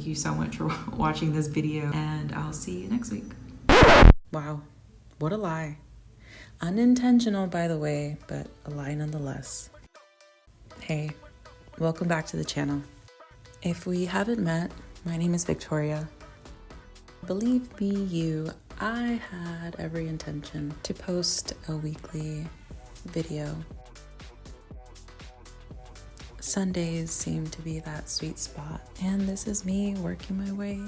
you so much for watching this video, and I'll see you next week. Wow, what a lie. Unintentional, by the way, but a lie nonetheless. Hey, welcome back to the channel. If we haven't met, my name is Victoria. Believe me, I had every intention to post a weekly video. Sundays seem to be that sweet spot, and this is me working my way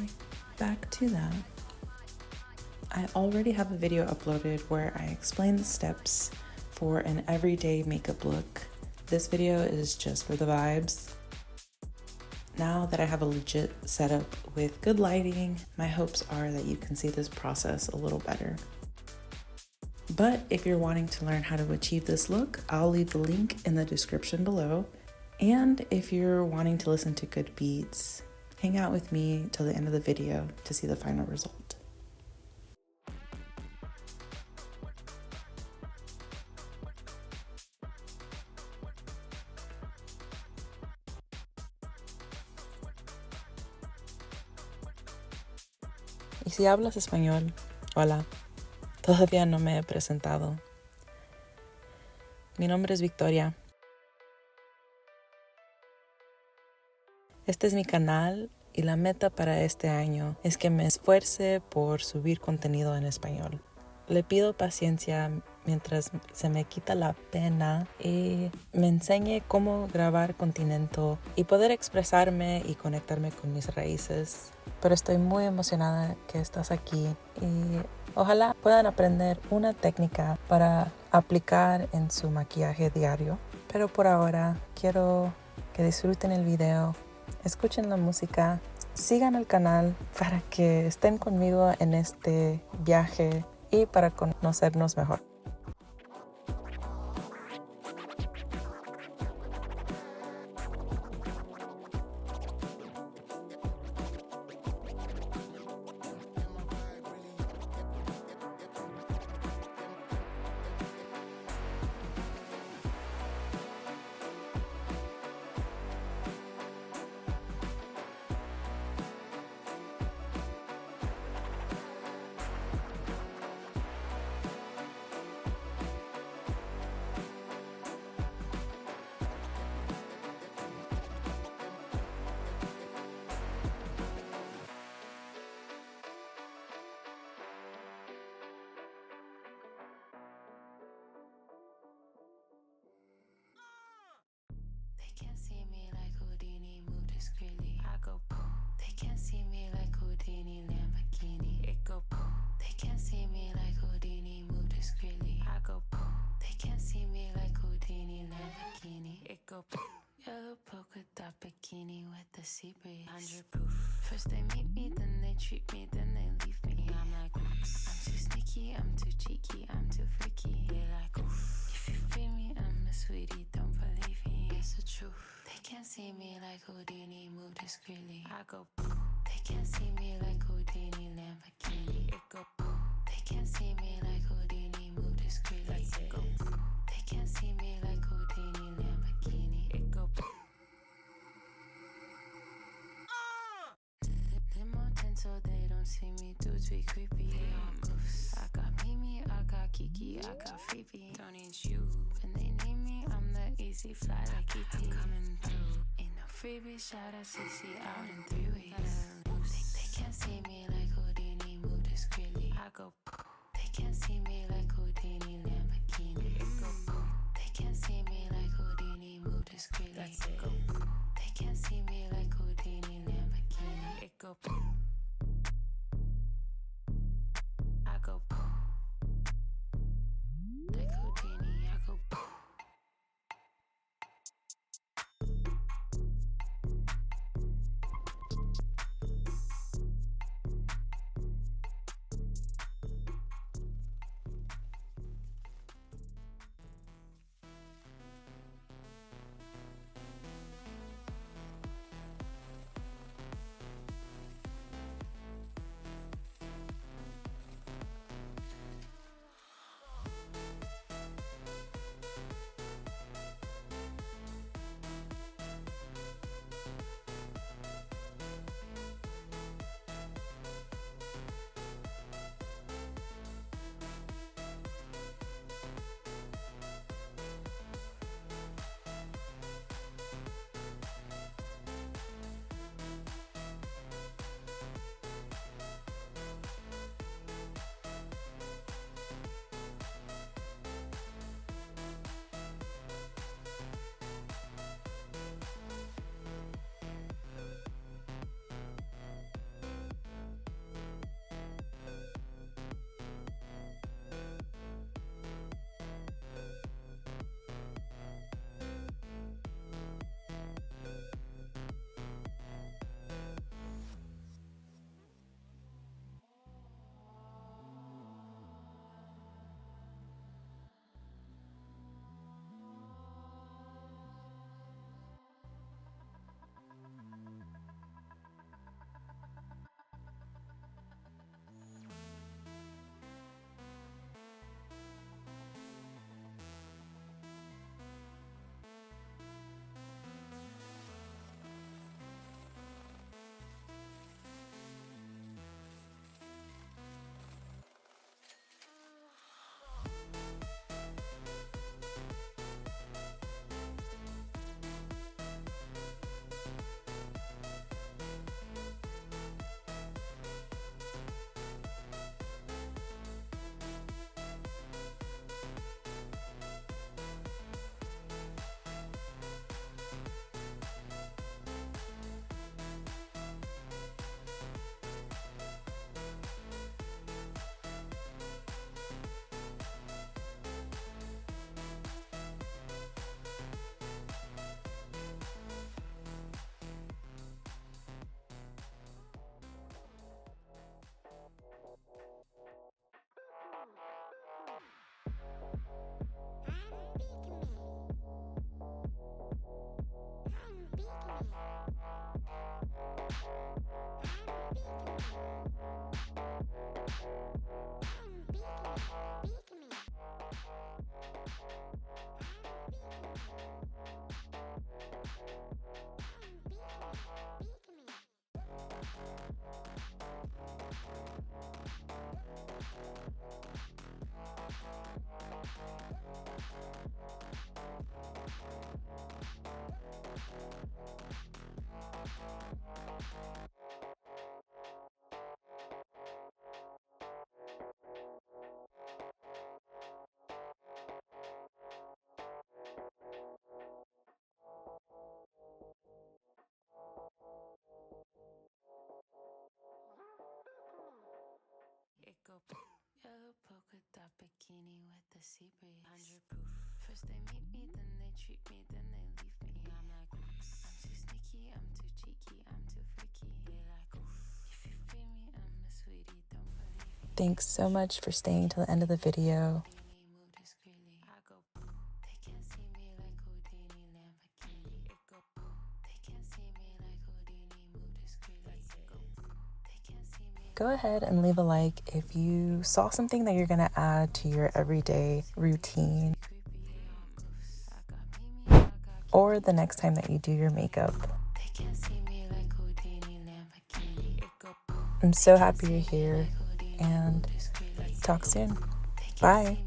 back to that. I already have a video uploaded where I explain the steps for an everyday makeup look. This video is just for the vibes. Now that I have a legit setup with good lighting, my hopes are that you can see this process a little better. But if you're wanting to learn how to achieve this look, I'll leave the link in the description below. And if you're wanting to listen to good beats, hang out with me till the end of the video to see the final result. Y si hablas español, hola, todavía no me he presentado. Mi nombre es Victoria. Este es mi canal y la meta para este año es que me esfuerce por subir contenido en español. Le pido paciencia mientras se me quita la pena y me enseñe cómo grabar continente y poder expresarme y conectarme con mis raíces. Pero estoy muy emocionada que estás aquí y ojalá puedan aprender una técnica para aplicar en su maquillaje diario. Pero por ahora quiero que disfruten el video, escuchen la música, sigan el canal para que estén conmigo en este viaje y para conocernos mejor. Can't see me like Houdini, move discreetly. I go poof. They can't see me like Houdini, Lamborghini. It go poof. They can't see me like Houdini, move discreetly. I go poof. They can't see me like Houdini, Lamborghini. It go poof. Yellow polka dot bikini with the sea breeze. 100 proof. First they meet me, then they treat me, then they leave me. I'm like, oops. I'm too sneaky, I'm too cheeky, I'm too freaky. They like, oof. If you free me, I'm a sweetie, don't believe me. It's the truth. They can't see me like Houdini, move discreetly. I go poof. They can't see me like Houdini, Lamborghini. It go poof. They can't see me like Houdini, move discreetly. It go poof. They can't see me like Houdini, Lamborghini. It go poof. Limo so they don't see me, dudes be creepy. They all goofs. I got Mimi, I got Kiki, I got Phoebe. Don't need you. When they need me, I'm the easy fly like ET. I'm coming through. Ain't no freebie, shout out CC out in 3 weeks. They can't see me like Houdini, move discreetly. I go poof. They can't see me like Houdini, Lamborghini. It go poof. They can't see me like Houdini, move discreetly. That's it. Go poof. They can't see me like Houdini, Lamborghini. It go poof. I go poof. Like Houdini, I go poof. Yellow polka dot bikini with the sea breeze. 100 proof. First they meet me, then they treat me, then they leave me. I'm like, oops. I'm too sneaky, I'm too cheeky, I'm too freaky. They like, oof. If you free me, I'm a sweetie, don't believe me. Thanks so much for staying till the end of the video. Move discreetly. I go, they can't see me like Houdini, Lamborghini. It go, they can't see me like Houdini, move discreetly. It go, they can't see me. Go ahead and leave a like if you saw something that you're going to add to your everyday routine or the next time that you do your makeup. I'm so happy you're here and talk soon. Bye.